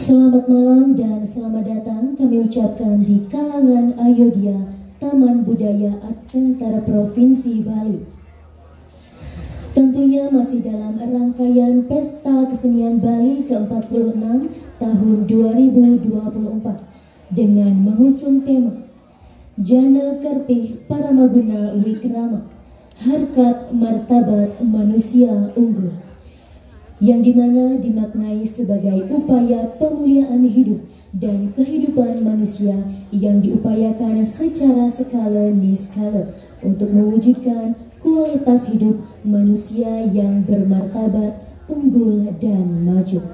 Selamat malam dan selamat datang kami ucapkan di kalangan Ayodhya Taman Budaya Art Center Provinsi Bali. Tentunya masih dalam rangkaian Pesta Kesenian Bali ke-46 tahun 2024 dengan mengusung tema Jana Kertih Paramaguna Wikrama, Harkat Martabat Manusia Unggul, yang dimana dimaknai sebagai upaya pemuliaan hidup dan kehidupan manusia yang diupayakan secara skala niskala untuk mewujudkan kualitas hidup manusia yang bermartabat, unggul, dan maju.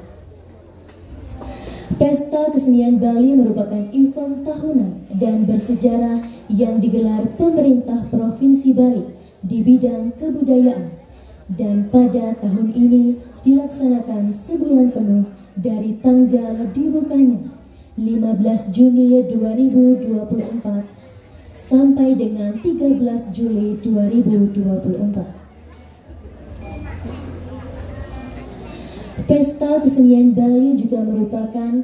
Pesta Kesenian Bali merupakan event tahunan dan bersejarah yang digelar pemerintah Provinsi Bali di bidang kebudayaan, dan pada tahun ini dilaksanakan sebulan penuh dari tanggal dibukanya 15 Juni 2024 sampai dengan 13 Juli 2024. Pesta Kesenian Bali juga merupakan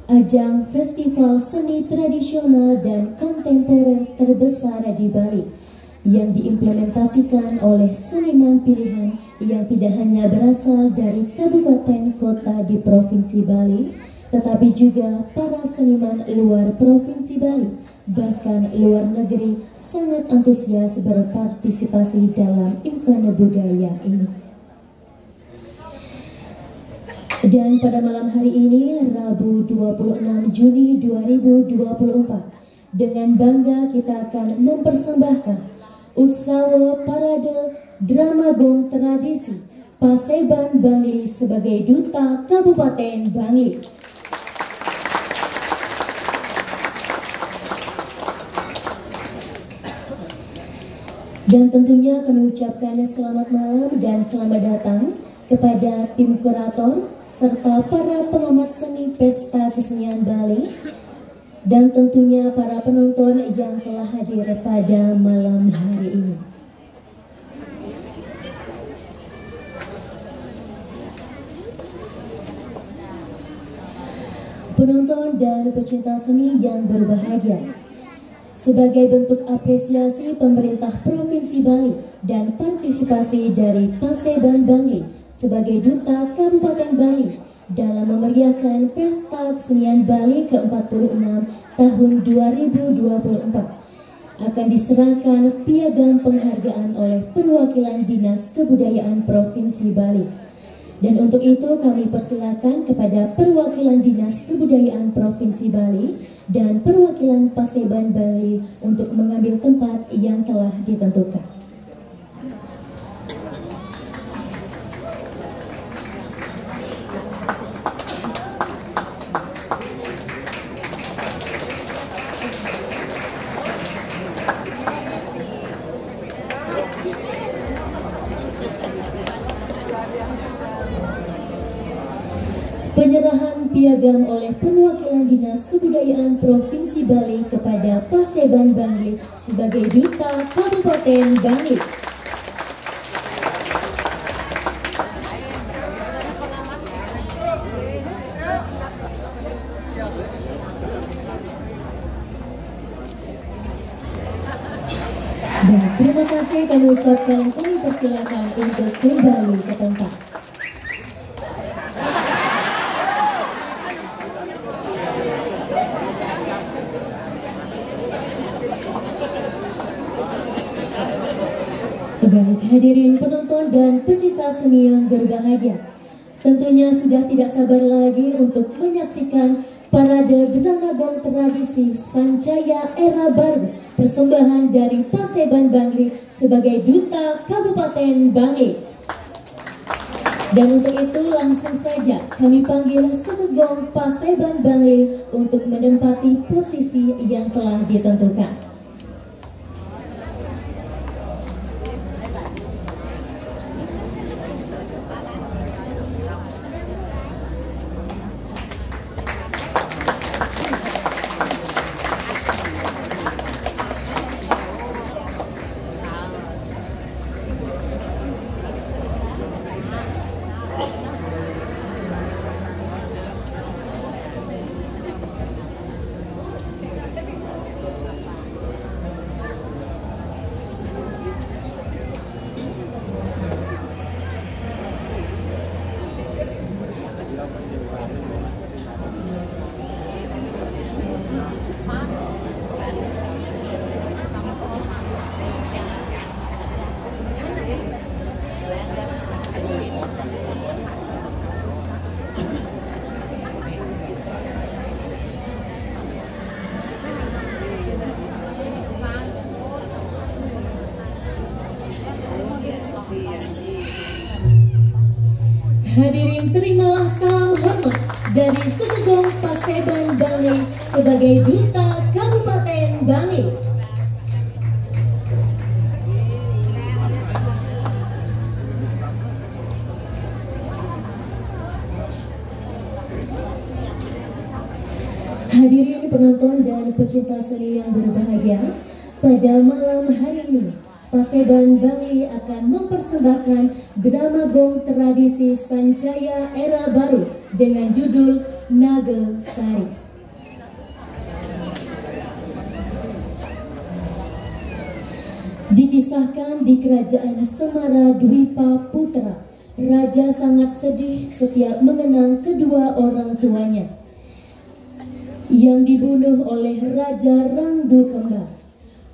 ajang festival seni tradisional dan kontemporer terbesar di Bali yang diimplementasikan oleh seniman pilihan yang tidak hanya berasal dari kabupaten kota di Provinsi Bali, tetapi juga para seniman luar Provinsi Bali, bahkan luar negeri sangat antusias berpartisipasi dalam event budaya ini. Dan pada malam hari ini, Rabu 26 Juni 2024, dengan bangga kita akan mempersembahkan Utsawa Parade Drama Gong Tradisi Paseban Bangli sebagai Duta Kabupaten Bangli. Dan tentunya kami ucapkan selamat malam dan selamat datang kepada tim kurator serta para pengamat seni Pesta Kesenian Bali, dan tentunya para penonton yang telah hadir pada malam hari ini. Penonton dan pecinta seni yang berbahagia, sebagai bentuk apresiasi pemerintah Provinsi Bali dan partisipasi dari Paseban Bangli sebagai Duta Kabupaten Bali dalam memeriahkan Pesta Kesenian Bali ke-46 tahun 2024, akan diserahkan piagam penghargaan oleh perwakilan Dinas Kebudayaan Provinsi Bali. Dan untuk itu kami persilakan kepada perwakilan Dinas Kebudayaan Provinsi Bali dan perwakilan Paseban Bali untuk mengambil tempat yang telah ditentukan. Penyerahan piagam oleh perwakilan Dinas Kebudayaan Provinsi Bali kepada Paseban Bangli sebagai Duta Kabupaten Bangli. Dan terima kasih kami ucapkan, kami persilakan untuk kembali ke tempat. Baik hadirin penonton dan pecinta seni yang berbahagia, tentunya sudah tidak sabar lagi untuk menyaksikan parade drama gong tradisi Sancaya Era Baru, persembahan dari Paseban Bangli sebagai Duta Kabupaten Bangli. Dan untuk itu langsung saja kami panggil Semegong Paseban Bangli untuk menempati posisi yang telah ditentukan. Hadirin, terimalah salam hormat dari Sukegong Paseban Bangli sebagai Duta Kabupaten Bangli. Hadirin penonton dan pecinta seni yang berbahagia, pada malam hari ini Paseban Bangli akan mempersembahkan drama gong tradisi Sanjaya Era Baru dengan judul Naga Sari. Dikisahkan di kerajaan Semara Dwipa Putra, raja sangat sedih setiap mengenang kedua orang tuanya yang dibunuh oleh Raja Rangdu Kembar.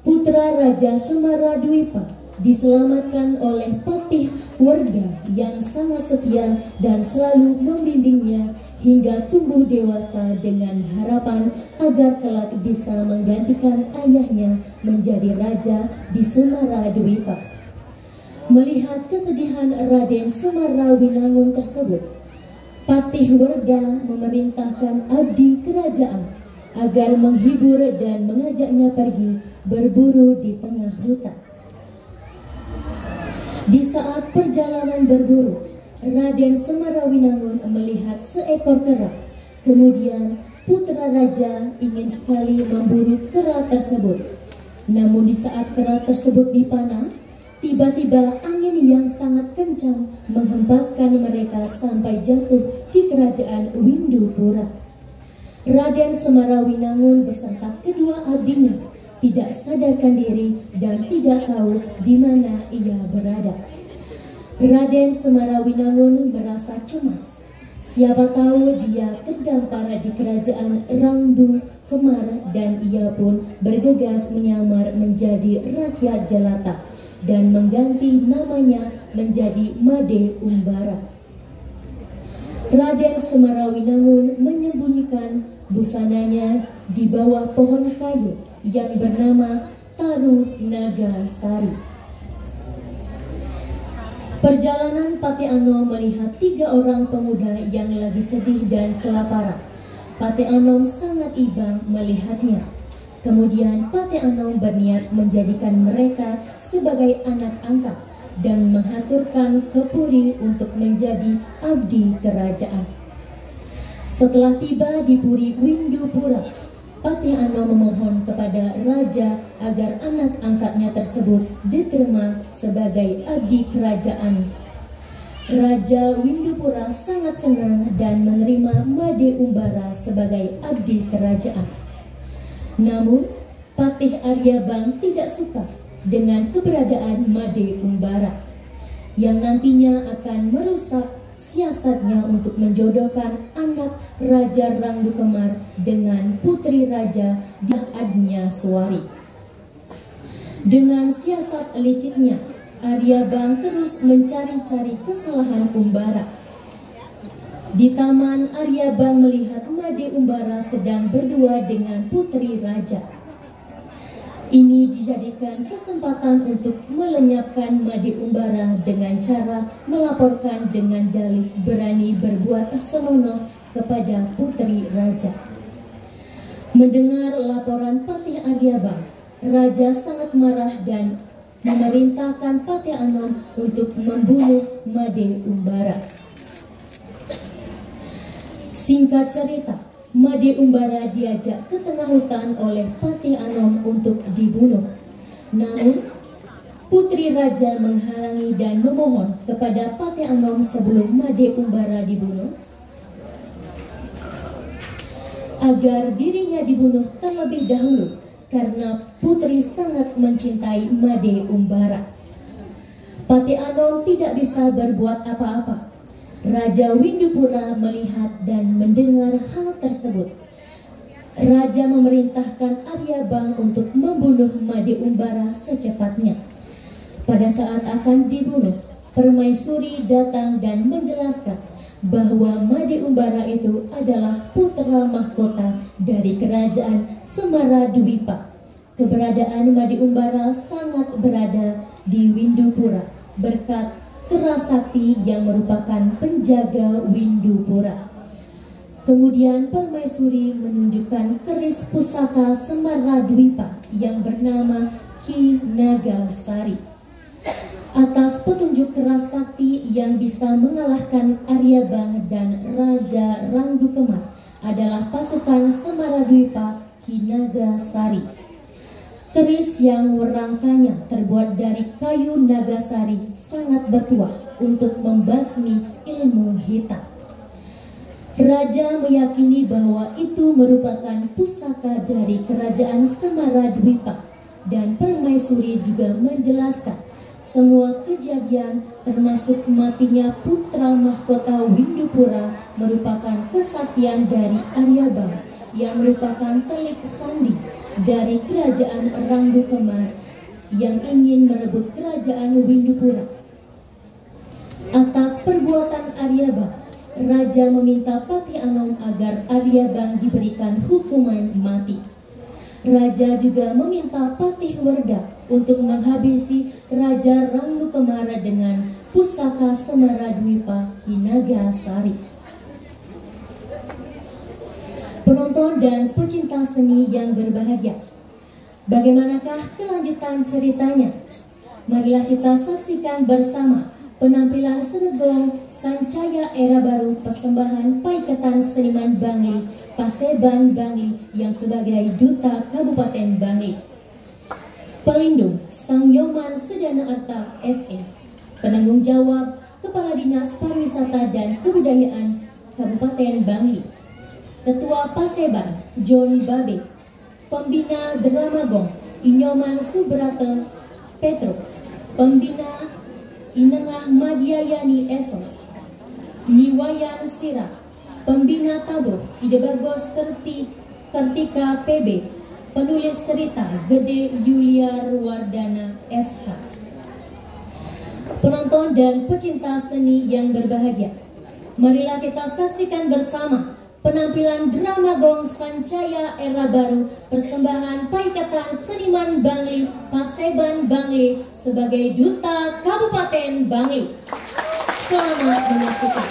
Putra Raja Semara Dwipa diselamatkan oleh Patih Werda yang sangat setia dan selalu membimbingnya hingga tumbuh dewasa dengan harapan agar kelak bisa menggantikan ayahnya menjadi raja di Semara Dwipa. Melihat kesedihan Raden Semara Winangun tersebut, Patih Werda memerintahkan abdi kerajaan agar menghibur dan mengajaknya pergi berburu di tengah hutan. Di saat perjalanan berburu, Raden Semara Winangun melihat seekor kera. Kemudian putra raja ingin sekali memburu kera tersebut. Namun di saat kera tersebut dipanah, tiba-tiba angin yang sangat kencang menghempaskan mereka sampai jatuh di kerajaan Windupura. Raden Semara Winangun beserta kedua abdinya tidak sadarkan diri dan tidak tahu di mana ia berada. Raden Semara Winangun merasa cemas. Siapa tahu dia terdampar di kerajaan Rangdu Kemar dan ia pun bergegas menyamar menjadi rakyat jelata dan mengganti namanya menjadi Made Umbara. Raden Semara Winangun menyembunyikan busananya di bawah pohon kayu yang bernama Taru Naga Sari. Perjalanan Patih Anom melihat 3 orang pemuda yang lagi sedih dan kelaparan. Patih Anom sangat iba melihatnya. Kemudian Patih Anom berniat menjadikan mereka sebagai anak angkat dan menghaturkan ke Puri untuk menjadi abdi kerajaan. Setelah tiba di Puri Windupura, Patih Anom memohon kepada raja agar anak angkatnya tersebut diterima sebagai abdi kerajaan. Raja Windupura sangat senang dan menerima Made Umbara sebagai abdi kerajaan. Namun, Patih Aryabang tidak suka dengan keberadaan Made Umbara yang nantinya akan merusak siasatnya untuk menjodohkan anak Raja Rangdu Kemar dengan putri Raja Adnya Suwari. Dengan siasat liciknya, Aryabang terus mencari-cari kesalahan Umbara. Di taman, Aryabang melihat Made Umbara sedang berdua dengan putri raja. Ini dijadikan kesempatan untuk melenyapkan Made Umbara dengan cara melaporkan dengan dalih berani berbuat senonoh kepada putri raja. Mendengar laporan Patih Aryabang, raja sangat marah dan memerintahkan Patih Anom untuk membunuh Made Umbara. Singkat cerita, Made Umbara diajak ke tengah hutan oleh Patih Anom untuk dibunuh. Namun, putri raja menghalangi dan memohon kepada Patih Anom sebelum Made Umbara dibunuh agar dirinya dibunuh terlebih dahulu karena putri sangat mencintai Made Umbara. Patih Anom tidak bisa berbuat apa-apa. Raja Windupura melihat dan mendengar hal tersebut. Raja memerintahkan Aryabang untuk membunuh Made Umbara secepatnya. Pada saat akan dibunuh, Permaisuri datang dan menjelaskan bahwa Made Umbara itu adalah putra mahkota dari kerajaan Semara Dwipa. Keberadaan Made Umbara sangat berada di Windupura berkat Kerasakti yang merupakan penjaga Windupura. Kemudian Permaisuri menunjukkan keris pusaka Semaradwipa yang bernama Ki Nagasari. Atas petunjuk Kerasakti yang bisa mengalahkan Aryabang dan Raja Rangdu Kemar adalah pasukan Semaradwipa Ki Nagasari. Keris yang rangkanya terbuat dari kayu nagasari sangat bertuah untuk membasmi ilmu hitam. Raja meyakini bahwa itu merupakan pusaka dari kerajaan Semaradwipa, dan Permaisuri juga menjelaskan semua kejadian termasuk matinya putra mahkota Windupura merupakan kesaktian dari Aryabang yang merupakan telik sandi dari kerajaan Rangdu Kemar yang ingin merebut kerajaan Windupura. Atas perbuatan Aryabang, Raja meminta Patih Anom agar Aryabang diberikan hukuman mati. Raja juga meminta Patih Werda untuk menghabisi Raja Rangdu Kemar dengan pusaka Semaradwipa Ki Nagasari. Penonton dan pecinta seni yang berbahagia, bagaimanakah kelanjutan ceritanya? Marilah kita saksikan bersama penampilan Sedegong Sancaya Era Baru persembahan Paikatan Seniman Bangli Paseban Bangli yang sebagai Duta Kabupaten Bangli. Pelindung Sang Yoman Sedana Arta SE. Penanggung jawab Kepala Dinas Pariwisata dan Kebudayaan Kabupaten Bangli. Ketua Paseban John Babe. Pembina Dramagong Inyoman Subrata Petro. Pembina Inengah Madiayani Esos. Niwayan Sira. Pembina Tabur Ide Bagos Kartika PB. Penulis cerita Gede Yulia Ruwardana SH. Penonton dan pecinta seni yang berbahagia, marilah kita saksikan bersama penampilan Dramagong Sancaya Era Baru persembahan Paikatan Seniman Bangli Paseban Bangli sebagai Duta Kabupaten Bangli. Selamat menyaksikan.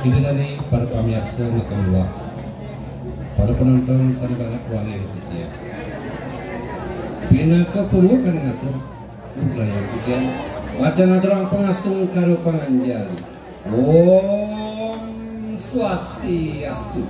Hidunani para pamirsa makamula, para penonton sari banget wali ya. Pinakapurukan ngatur, layang hujan, wacana terang pengastung karo panganjali. Om Swastiastu.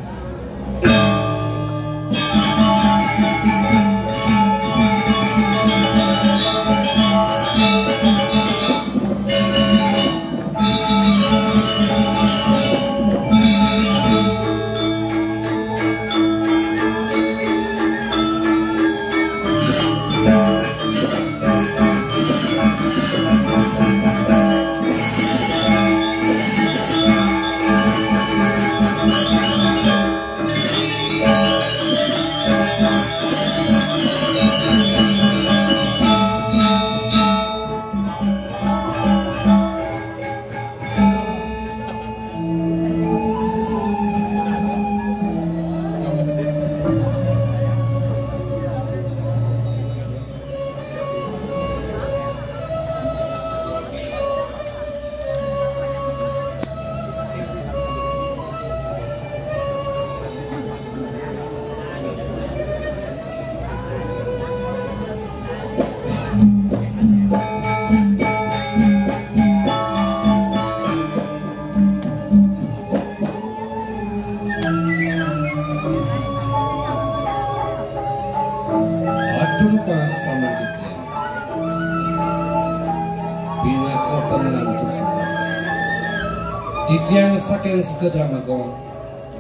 Didiang saking sekedramagon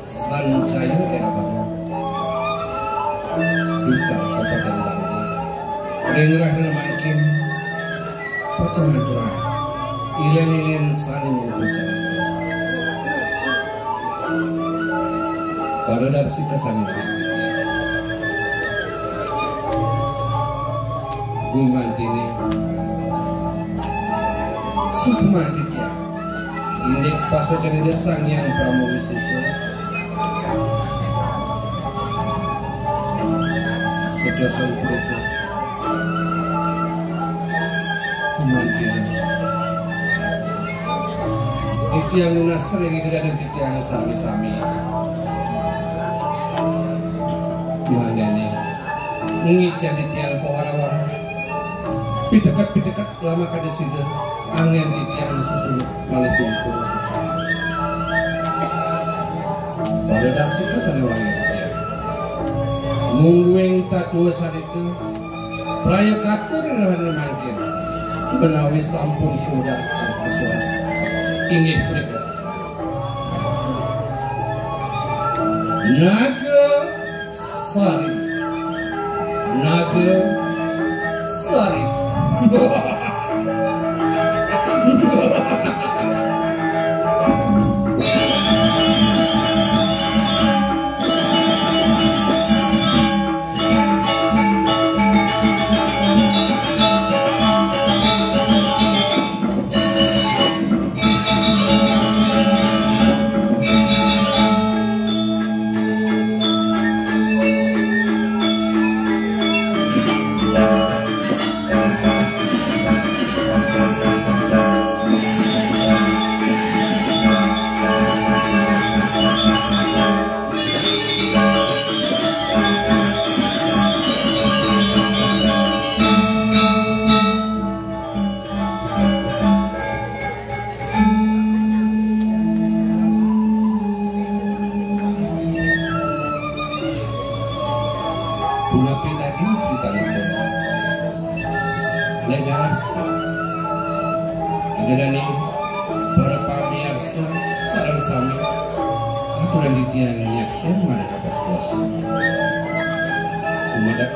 sancayu era baru duka kepadang dengerah makin pacaran turah ilen-ilen saling mengucap pada darsi kesan Gumantini Susmantitya Indik paso jadi desang yang pramuka sisa sejasa ukurku Gumantini Titiang lunas sering itu dan titiang sami-sami Gumantini Ngijan titiang pewara-wara Pidekat lama kada sida angin titiang susu malih kumpul pada dasar kesana wangi mungguing tatu sarita raya katur lawan mangkin benawi sampun kudak arpasuan inggih punika Naga Sari Naga Sari biasa. Tidak para pamiarsa sarang sami aturan ditian nyaksian mana kapas bos. Umadak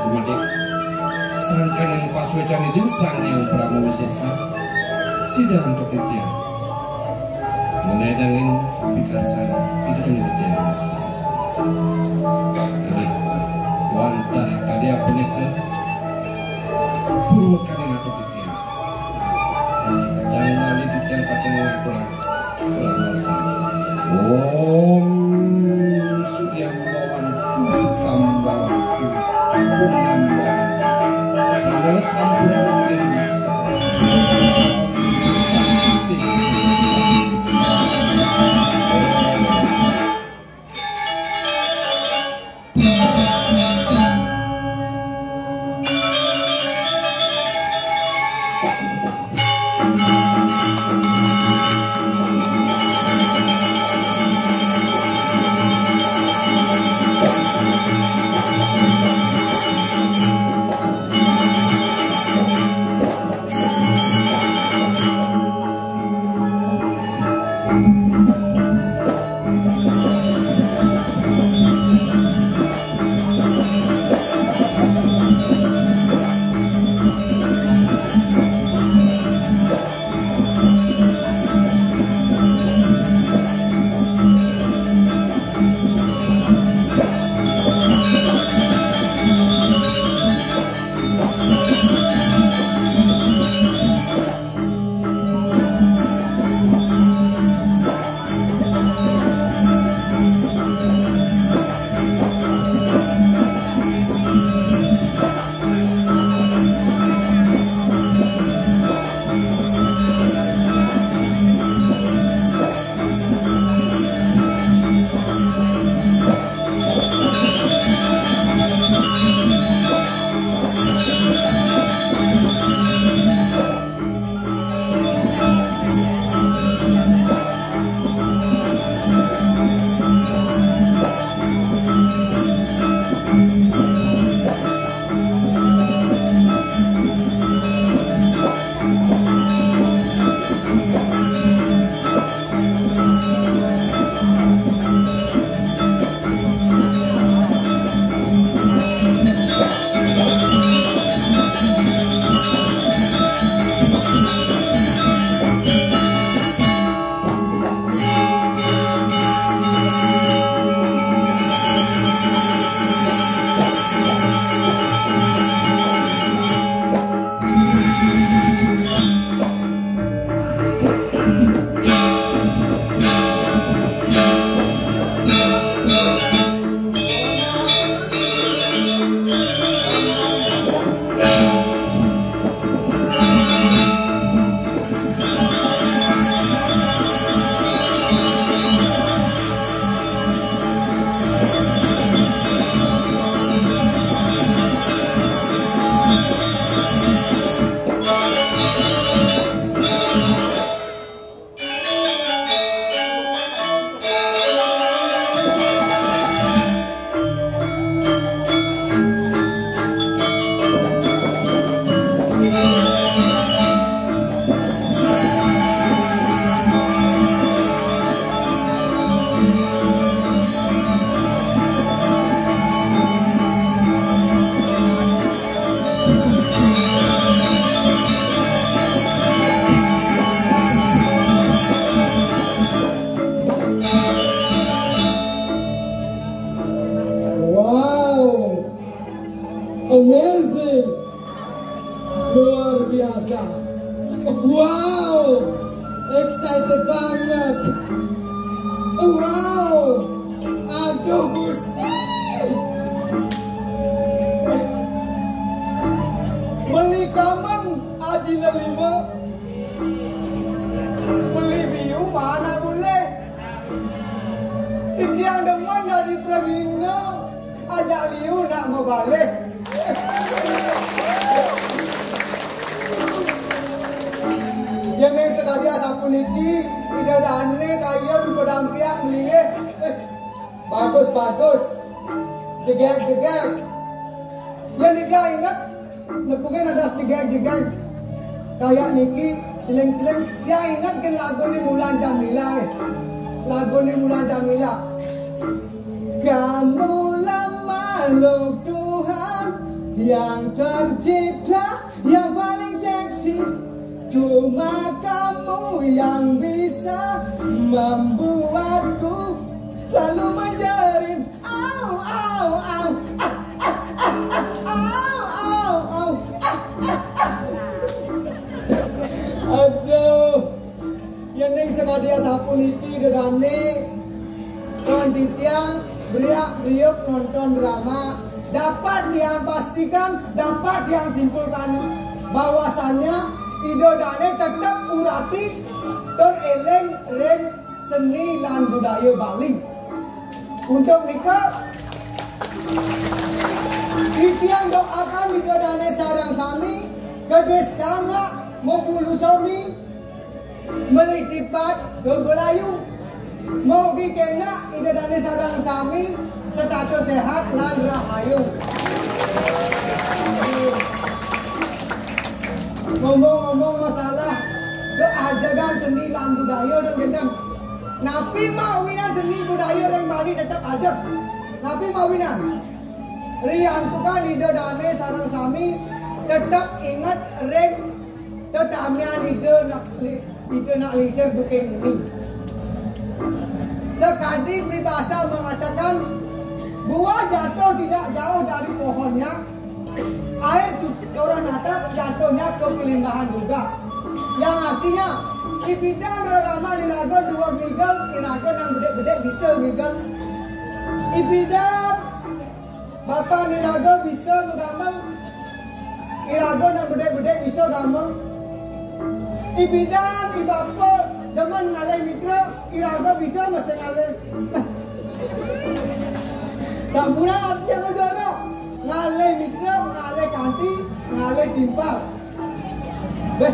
sangkan yang paswecan itu sang yang pramu wisesa sidang untuk ditian. Menedangin bikasan tidak hanya ditian sama-sama. Ini wantah kadia puneka purwakan yang aku ditian. Dan lalu ditian pacengan pulang masa. Om Surya Bawan Tukam Bawan Tukam Bawan Semua sambung mungkin amazing, luar biasa. Wow, excited banget. Wow, aduh Gusti. Beli kaman aji lima, beli biu mana boleh. Yang demen dari Pragina, ajak liu nak mau balik. Yang yang sekali asaku niti, tidak ada aneh kaya pedampiak beli. Bagus bagus, jegak jegak. Yang dia ingat, nepungin ada jegak jegak. kayak niki celeng-celeng dia ingat kan lagu ni Mulan Jamila nih. Lagu ni Mulan Jamila. Kamulah makhluk Tuhan yang tercipta yang paling seksi. Cuma kamu yang bisa membuatku selalu menjerit. Au au au. Aduh, yang neng sekadia sapu niki dedane kon titiang beriak-beriuk nonton drama. Dapat yang pastikan, dapat yang simpulkan bahwasannya Ido Dane tetap urati dan eleng reng seni lan budaya Bali. Untuk nikah titiang doakan Ido Dane sarang sami kedes cana mau bulu sami melitipat ke Belayu mau dikena Ido Dane sarang sami status sehat lan rahayu. Ngomong-ngomong masalah keajagan seni lan budaya dan gendang napi mawinan seni budaya yang Bali tetap aja napi mawinan riang tukan Ido Dane sarang sami tetap ingat reng tetamian Ido nak liser bukan ini. Sekadi peribahasa mengatakan buah jatuh tidak jauh dari pohonnya, air coran atap jatuhnya ke pelimbahan juga. Yang artinya ibidang rama niraga dua migel, iraga yang gede-gede bisa migel. Ibidang bapak niraga bisa menggamel, iraga yang gede-gede bisa gamel. Ibidang ibapa demen ngalai mitra, iraga bisa masih ngalai. Sampuna arti yang negara ngalai mitra, ngalai kanti, ngalai timpal. Beh,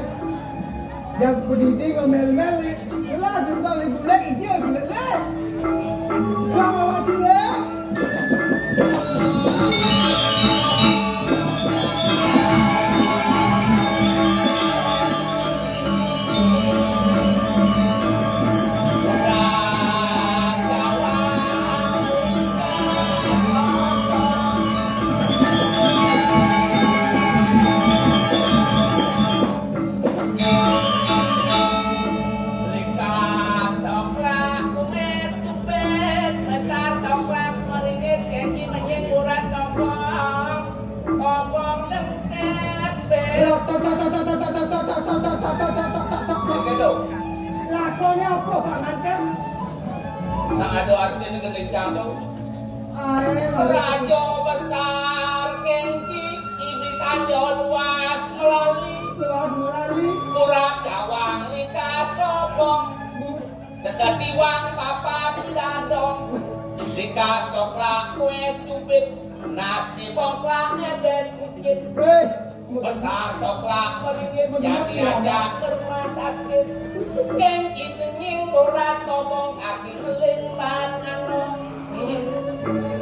yang berdiri ngomel-mel, lah timpal ibu lek, iya ibu lek. Selamat wajib lek. Lakonnya apa Pak Ngantem? Tak ada artinya gending cantung. Raja besar kenci, iblis aja luas melalui murah cawang likas kopong. Dekat diwang papa si dandong, likas toklak kue stupid, nasi bongklak edes kucing. Besar toklak meringin jadi ajak ke rumah sakit. Kenci kenying borat kopong kaki ngeling bananong.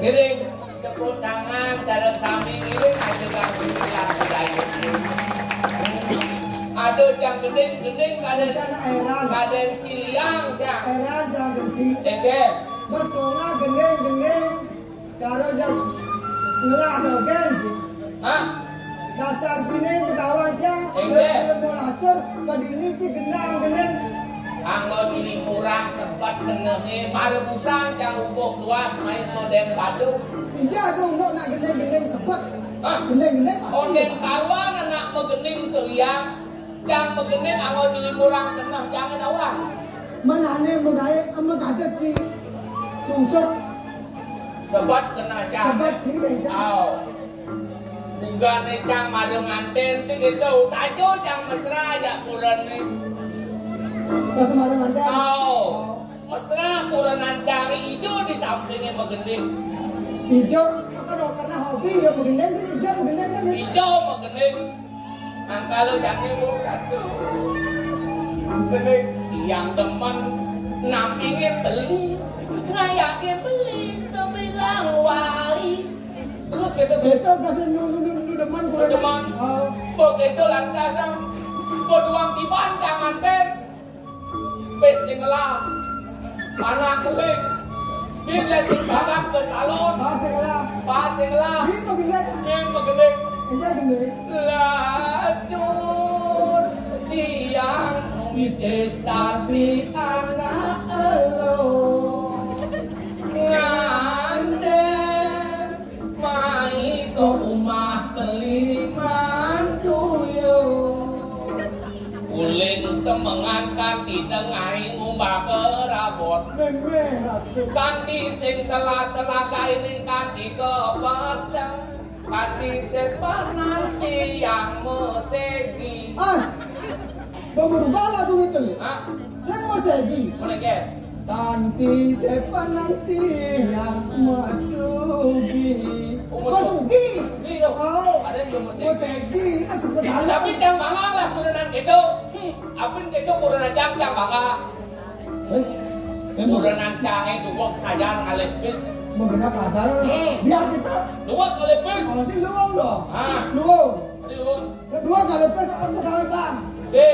Giring tepuk tangan sadap sami giring aja kang bilang budaya. Aduh jang gending kaden ciliang jang. Eran jang genci. Ege. Bos konga gending karo jang ngelah dogen sih. Hah? Dasar jine bedawan jang. Ege. Mau lacur kadini sih gendang. Anglo ini murah sempat kenenge marebusan jang umpuh luas main modern Badung. Iya tuh mau nak gending sepet. Hah? Gending pasti. Oden karuan anak megening teriak. Jang megening anglo ini murah keneh jangan awang. Manane megaya ama gadet si sungsut. Sebab kena jang. Sebab jing Aw. Bukan cang mario nganten sih gitu. Sajo jang mesra aja bulan nih. Pas marang anda. Aw. Mesra kuranan cari hijau di sampingnya megening. Ijo, apa dong karena hobi ya megendeng kan. Hijau megening. Angkalo jangan satu. Megening yang demen nampingin beli, ngayakin beli, sebilang wai. Terus kita Beto kasih nunu deman kurang. Deman. Begitu lantasan Berduang tiban jangan ben. Pesing lah. Anak kulit. Bila dibarak ke salon. Pasing lah. Min paggendek. Lacur tiang numides tapi anak elo. Nganten mai ke rumah teliman tuyo. Uling semengan kaki dengai ngubah perabot. Kanti sing telah ini kanti kepadang. Kanti sepanan tiang mesegi. Berubah lagu itu. Saya mesegi. Mana ke? Kanti sepanan tiang masugi. Masugi. Oh, ada yang mesegi. Tapi jangan bangga lah kurenan gitu. Apin gitu kurenan jam bangga. Kurenan cahaya duwak saja ngalepis. Benar kadar. Biar kita. Duwak ngalepis. Masih luang dong. Luang. Dua ngalepis apa pegawai bank? Si.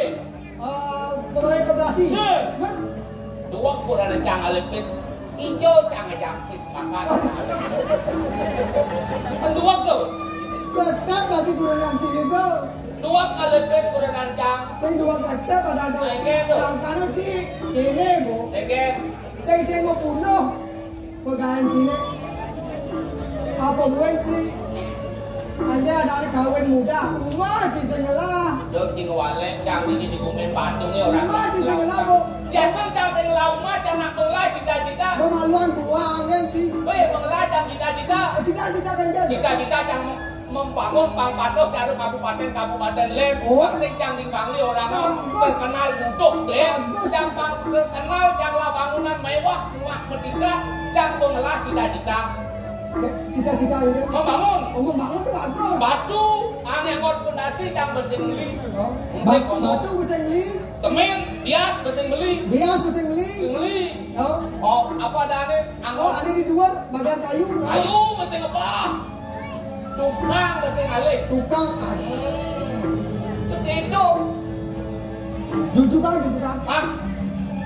Pegawai koperasi. Si. Duwak kurenan cahaya ngalepis. Ijo cahaya jampis makan. Duwak tuh. Tetap bagi kurenan sini tuh. Dua kali pes kurenan cang. Saya dua tetap ada dong. Sangkana sih. Ini bu. Saya mau bunuh. Pegawai sini. Apa gue sih? Anda ada kawin muda. Rumah sih sengalah. Dok cing wale cang ini di Gumen Bandung ya orang. Rumah sih sengalah bu. Jangan cang sengalah rumah cang nak belah cita-cita. Pemaluan buang kan sih. Weh belah cang cita-cita. Cita-cita kan jadi. Cita-cita cang membangun Pangpados dari kabupaten Lem. Sing cang di Bangli orang terkenal butuh Lem. Cang terkenal canglah bangunan mewah rumah merdeka. Cang pengelah cita-cita. Cita-cita itu membangun. Membangun itu bagus. Batu, aneh ngot pondasi cang besing beli. Batu besing beli. Semen, bias besing beli. Beli. Oh, apa ada aneh? Oh, ada di luar bagian kayu. Kayu besing apa? Tukang besing alih. Tukang. Begitu. Jujukan.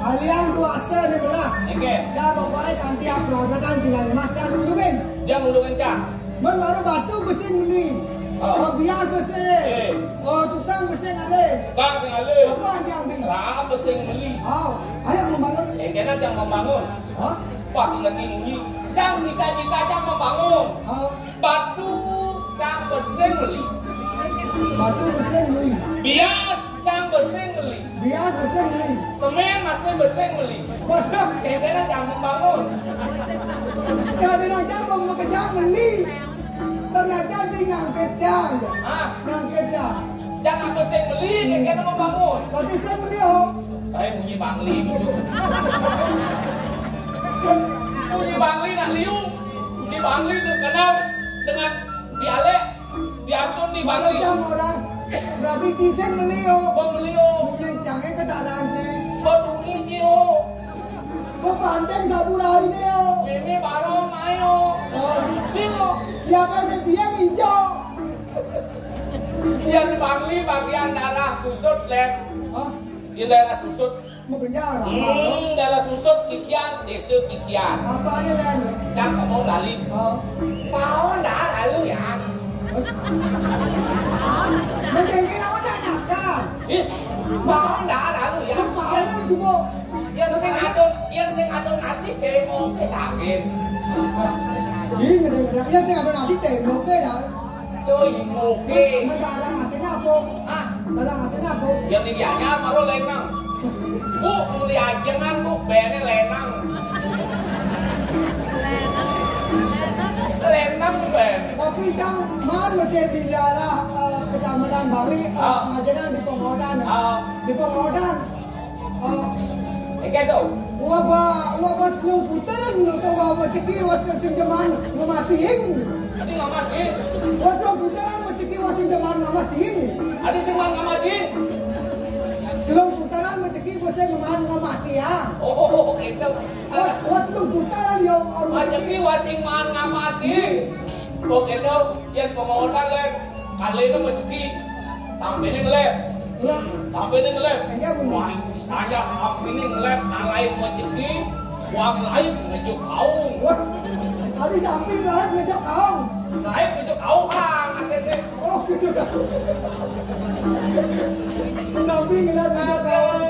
Kalian dua sen belah. Oke. Jangan pokoknya kanti pelagakan jangan macam duluin. Jangan duluin cang. Baru batu besing beli. Oh bias besing. Oh tukang besing alih. Apa yang ambil? Rah besing beli. Oh, ayo membangun. Kena yang membangun. Wah ngerti bunyi. Cang cita-cita cang membangun. Batu cang besing beli. Bias cang besing beli. Semen masih besing beli. Kena yang membangun. Kadang-kadang mau kerja beli. Kadang-kadang tinggal kerja. Jangan besing beli, kena membangun. Berarti saya beli oh. Bunyi Bangli musuh. Bunyi Bangli nak liu. Di Bangli terkenal dengan dialek. Diantun di Bangli. Kalau orang berarti kisen beli oh. Beli oh. Mungkin canggih keadaan sih. Beduni oh. Pepandeng saburai ini oh. Ini barong ayo. Sio. Siapa yang biang hijau? Yang di Bangli bagian darah susut lem. Di daerah susut. Mau penjara. Daerah susut kikian, desa kikian. Apa ini lem? Jangan mau dali. Mau dah lalu ya. Mungkin orang dah nakal. Mau dah lalu ya. Apa semua? Yang sing ado nasi temo ke daging. Ini ngedek-ngedek. Ya sing ado nasi temo ke dah. Tuh oke. Ada nasinya apa? Ada nasinya apa? Yang dianya baru lenang. Bu, lihat jangan bu, bene lenang. Lenang bene. Tapi jang man masih di daerah Kecamatan Bangli, pengajian di Pengodan. Di Pengodan. Ike tuh. Wabah yang putan, atau wabah ceki waktu sinjaman ngamatiin. Adi ngamatin. Waktu yang putan ceki waktu sinjaman ngamatiin. Adi sinjaman ngamatin. Dalam putaran ceki waktu ngamati ya. Oh gitu. Waktu putaran ya. Ceki waktu sinjaman ngamatin. Oh gitu. Yang Pengodan lem. Kali itu ceki sampai ini lem. Sampai ini ngelep. Enggak bunyi. Wah, saya sampai ini ngelep kalahin rezeki, uang lain ngejuk kaung. Wah, tadi samping lain ngejok kaung. Lain ngejuk kaung kan, akhirnya. Oh, gitu kan. Samping ngeliat ngejok kaung.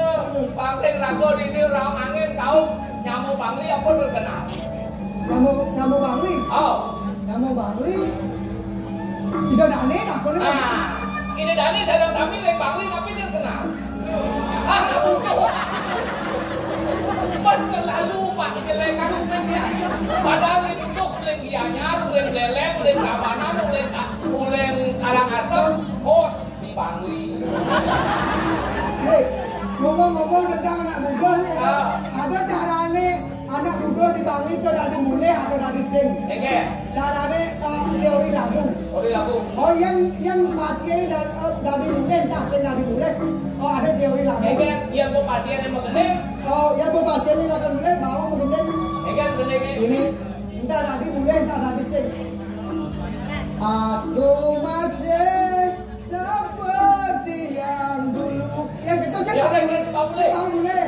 Bang Sing rago di ini raung angin kaung nyamuk bangli apa terkenal? Nyamuk bangli. Oh, Nyamuk bangli. Tidak dane aku nih. nah, ini Dani sedang sambil yang bangli tapi dia kenal. Ah, bodoh. Pas terlalu pak dijelekan ulen dia. Padahal ini duduk ulen gianyar, ulen leleng, ulen kabanan, ulen karangasem, kos di bangli. Hei, ngomong-ngomong tentang anak budo nih, Ah. ada carane anak budo di Bangli itu dari mulai atau dari sing. Ege, Carane teori lagu. ori lagu. Oh, yang pasien dari mulai, entah sing dari mulai. Oh, ada teori lagu. Ege, yang mau pasien yang mau gede, Oh, yang bu pasien ini akan mulai bawa mengendeng. Ege gede Ini entah dari mulai, entah dari sing. Aku masih seperti yang dulu. Yang itu saya Ya, tahu Ege, Pak Bule. Tahu mulai.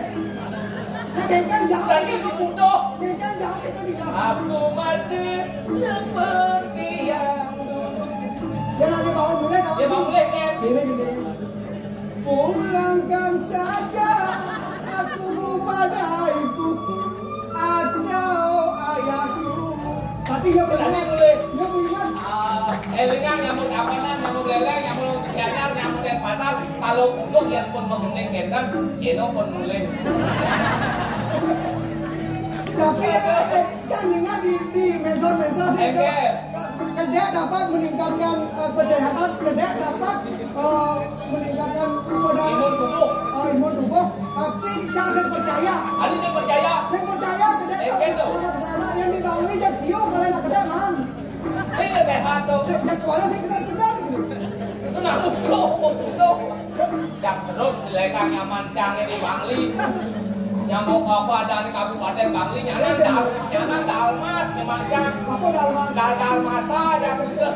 Nah, kan jauh. Sakit di butuh. Kan jauh itu di belakang. Aku masih seperti yang dulu. Yang ada bawa mulai tahu. Ya, Pak Bule, kan? Gini. Pulangkan saja aku pada ibu atau ayahku. Tapi ya Tadi benar. boleh. Ya benar. Elingan nyamuk kapanan, nyamuk leleng, nyamuk kianyar, nyamuk dan pasar. Kalau budok yang pun mengenai kendan, Ceno pun mulai. Tapi kan ingat di mensos itu Oke. kedek dapat meningkatkan kesehatan, kedek dapat meningkatkan Imun tubuh. imun tubuh. Tapi jangan saya percaya. Ada saya percaya. Saya percaya kedek Gitu. kesehatan yang di Bangli jak sio kalau nak kedek man. Saya sehat dong. Jak kuala saya sedar. Itu nak budok. Yang terus dilegang nyaman canggih di Bangli. Nyamuk apa ada di Kabupaten Bangli, nyaman dalmas, nyaman cang. Apa dalam Dalmasa ada bisa.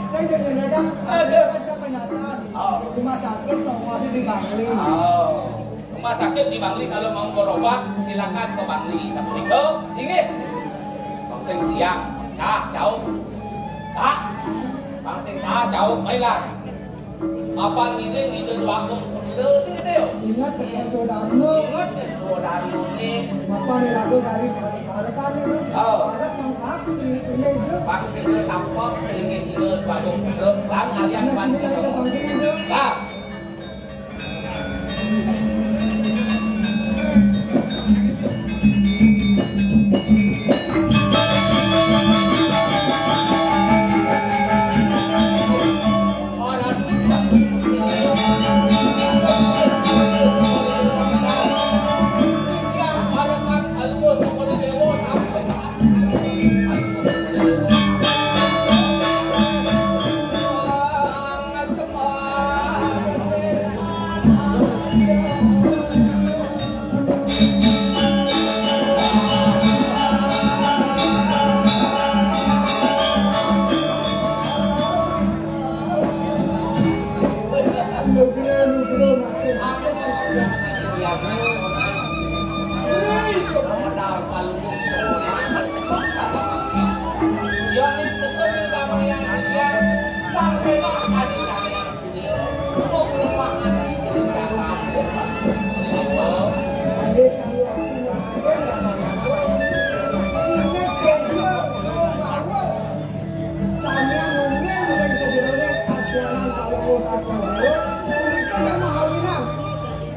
saya jadi legang ada penyakit Oh. rumah sakit promosi di Bangli. Oh. Rumah sakit di Bangli kalau mau berobat silakan ke Bangli. Satu itu ingat. Bang Sing tiang, sah jauh. Tak. Bang Sing sah jauh, baiklah. Apa ini dua itu sih itu. Ingat ketika saudaramu Ingat kan saudara ini. apa nih lagu dari Balakan itu? Oh. Ada pangkat ini itu. Bang Sing dia tampok ingin ini badung beduk lang alian Nah, Bang sini Sing. ada pangkat itu. Lah. Orang tidak yang harapan alur kepada dewa sampai Nugra makin. Ada selalu aktif ada ingat kerja semua bawa. Saya mungkin dari sebelumnya ajaran kalau bos terkenal, mereka kan mahawinan.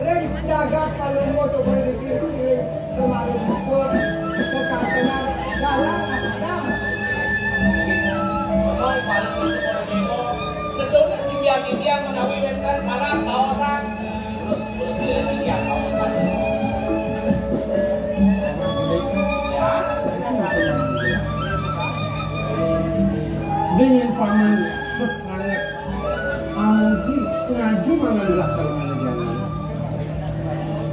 Rex jagat kalau bos boleh dikira-kira semarin pukul kekatenan dalam ada. Yang menawi wenten salah kawasan terus dia kawasan ya dengan paman pesanget auji ngaju mangalah kalmanjana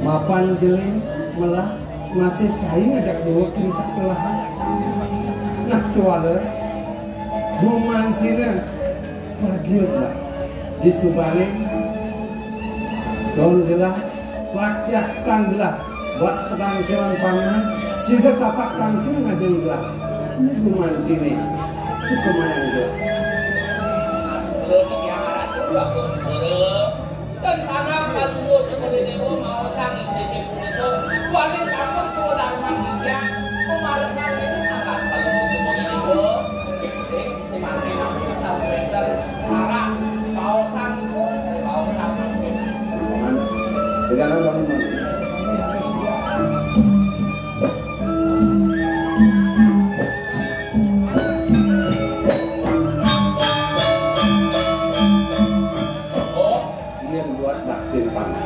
mapan jele melah masih cai ngajak dua kini sekelahan nah tuale bumantina bagilah di subane Don gelah lakiak sanggelah was terangkiran pangan sehingga tapak tangkil ngajeng gelah guman kini sesemayang gelah terus yang ada dulu aku dan sana kalau seperti dewa mau sang itu itu wanita kampung sudah mandinya kemarin itu akan kalau seperti dewa di mana tahu betul sarang kawasan itu dari kawasan mungkin sekarang kamu mana?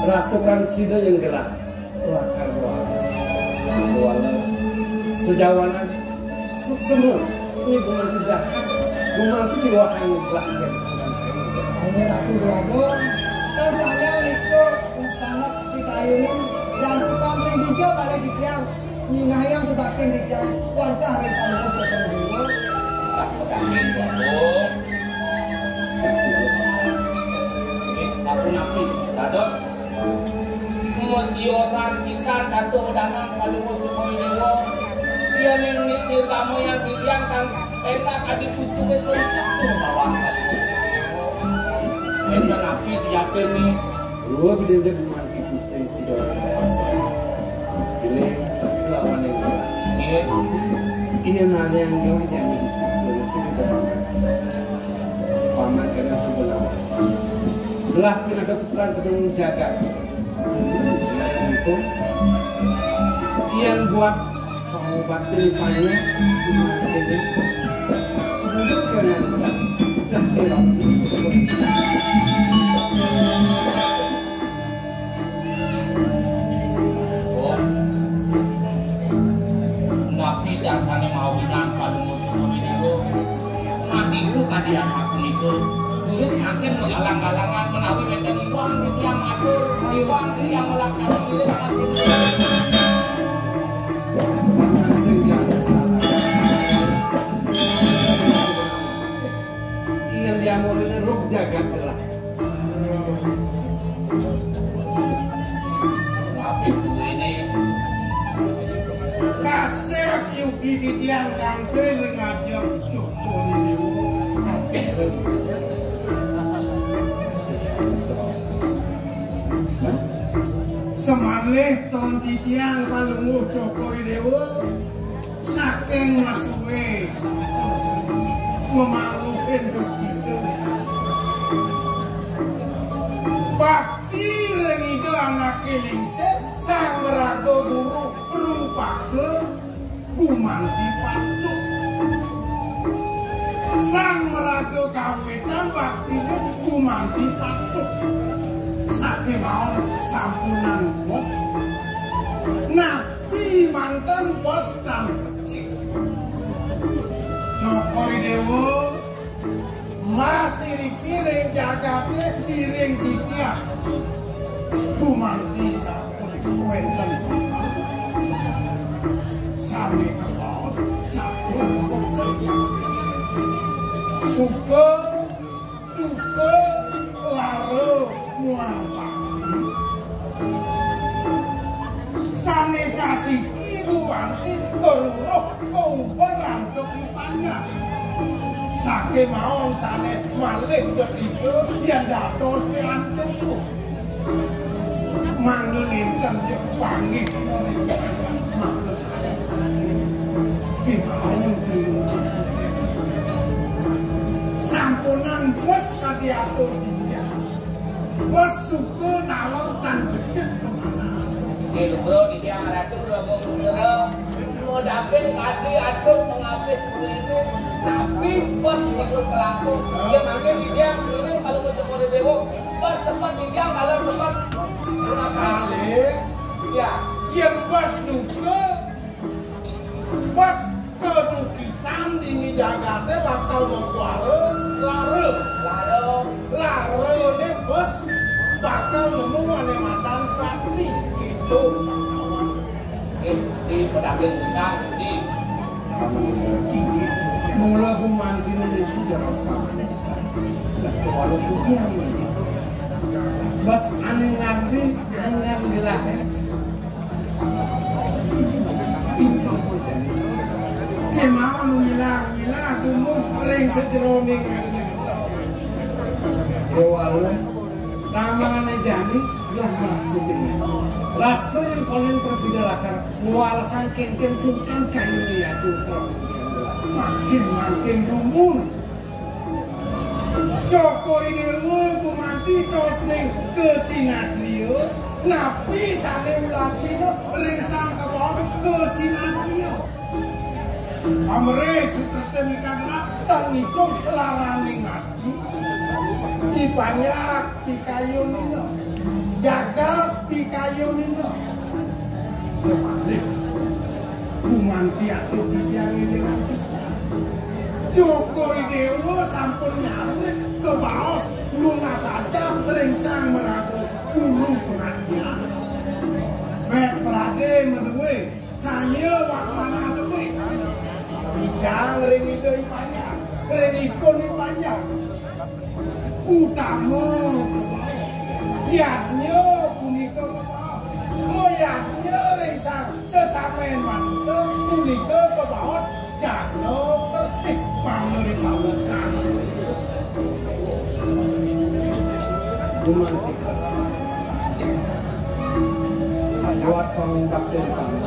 Rasukan sida yang gelah lakar waras wala sejawanan semua ini guman tidak guman itu diwakan belakang hanya aku dua dan saya itu sangat ditayunin dan tukang hijau kali di tiang nyingah yang sebagian di tiang warga rentan seperti dulu tak sebagian dulu satu nabi dados musiosan pisan kado danang kalau cukuri dewa dia nengir kamu yang didiangkan pentas adik pucuk itu langsung bawah kali ini nabi siapin nih dua bidang guman itu sensi dalam pasar ini lawan yang ini nanya yang gelah yang disiplin sekitar paman kadang sebelah belah kena keputusan ketemu jaga itu yang buat pengobatan banyak jadi sebelum kalian dah terang nabi dasane mawinan palungu cukuri dewa nabiku kadia sakuniku terus makin mengalang-alangan menawi weten iwang yang matur iwang yang melaksanakan diri yang diamurin ruk jagat lah tapi ini kasep yuki di tiang kangkir ngajak cukuri semalih ton titiang palunguh cokori dewa saking masuwe memangu enduk itu bakti rengido anak kelingset sang rago guru rupa ke gumanti pancuk sang rago kawetan baktinya gumanti pancuk sake maon sampunan bos nabi mantan bos dan kecil Cokori Dewo masih dikiring jagatnya diring titia gumanti sampun wenten sami kepaus jatuh bokep suka duka laro muang pakti sane sasiki gumanti keluruh kau berantuk ipanya sake maon sane malih ketika yang datos di antukku mangelinkan jepangi maklus dimaun pilih sampunan bos kadiatur dia bos suku nalor dan becek kemana ini bro di tiang ratu udah mau dapet kadi aduh pengapit ini tapi bos ikut pelaku dia makin di tiang ini kalau mau cokori dewo bos sempat di tiang kalau sempat sudah balik ya yang bos duka bos kedukitan ini jagatnya bakal berkuara lare ini bos bakal nemu mantan pati gitu kawan di pedagang bisa di mula gumanti Indonesia ceros pamannya bisa. Walaupun dia ini, bas aneh ngerti, aneh dilahe. Kemau ngilang dulu ring sejeroning aneh. Dewalah, kamangannya jani, lah masih jengah. Rasa yang kalian persidalakan, mualasan ken sungkan kayu ya tuh. Makin dumun. Cokor ini gumanti tos ning kesinatrio, napi sane ulatino ring sang kebos kesinatrio. Amre setetemi kadra tangikong larani ngati. Ibanyak pikayo nino, jaga pikayo nino. Sebalik gumanti atau didiangi dengan pisah. Jokowi Dewo sampun nyari ke baos lunas saja rengsang meragu guru pengajian. Bet Prade mendewe kaya wakmana lebih. Bijang ring itu panjang, ring ikon panjang. Utama ke baos, yadnya punika ke baos, moyaknya rengsang sesamen manusia punika ke baos. Jano tertib panggil pabukan. Romantikas. Buat pengungkap dari kamu.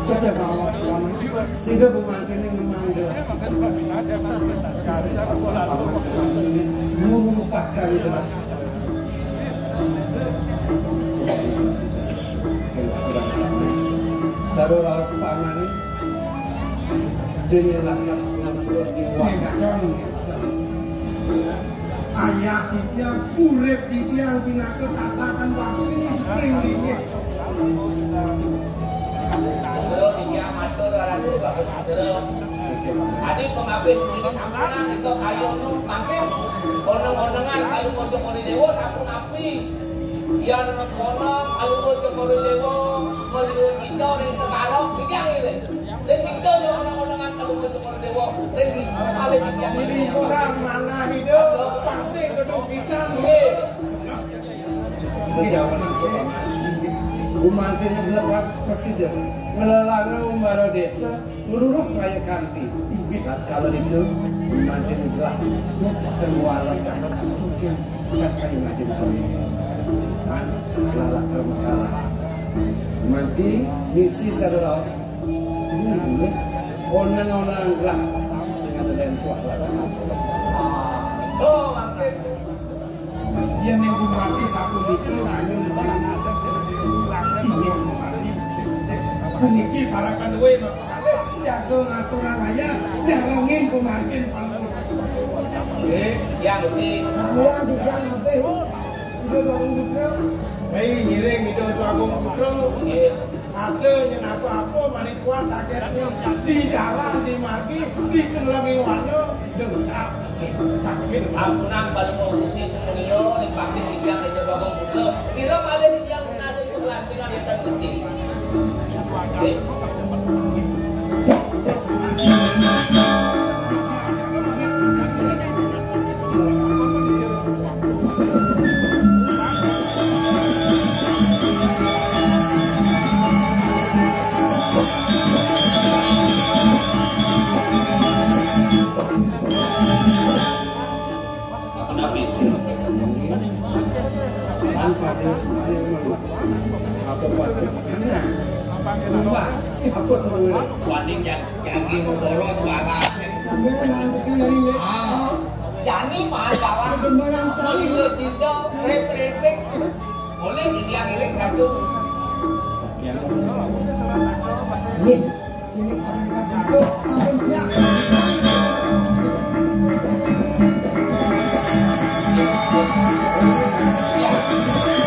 Kita kamu sehingga bumantin yang memanggil. Guru pakar itu lah. Cara ras paman ini. Dengan lakas seperti wakakan ayah titiang urep titiang bina kekatakan bakti ring ringit terus titiang matur orang itu gak betul tadi pengabdi ini sampuna itu kayu nu makin oneng-onengan kalau mau Jokowi Dewo sampun api yang oneng kalau mau Jokowi Dewo meliru cinta yang sekarang titiang ini dan kita yang orang-orangan kalau ke Jokowi Dewo dan kita paling yang ini orang mana hidup pasti gedung kita sejauh ini gumantinnya belakang presiden ngelelana umbara desa lurus raya kanti kalau itu gumantinnya belah akan walasan mungkin sekat kayu ngajin lalah termakalah gumanti misi cara laos ini onang-onang lah sehingga ada yang tua lah oh makin dia nih mati satu itu ayun ini mati puniki para kanwe makale jago ngaturan ayah jarangin kumarkin paling ya bukti Yang dijang apa? Hidup orang putra. bayi ngiring itu agung putra ada yang apa-apa manituan sakitnya di jalan, di margi, di kelami warna dosa takbir ampunan kalau mau gusti semunio di pakti titiang aja bagong putra sira paling titiang munasib untuk lantingan yang dan gusti apa sebenarnya? Waning jagi mau boros waras Jani mah jalan meliru cinta represing boleh titiang iring kandung Ini paling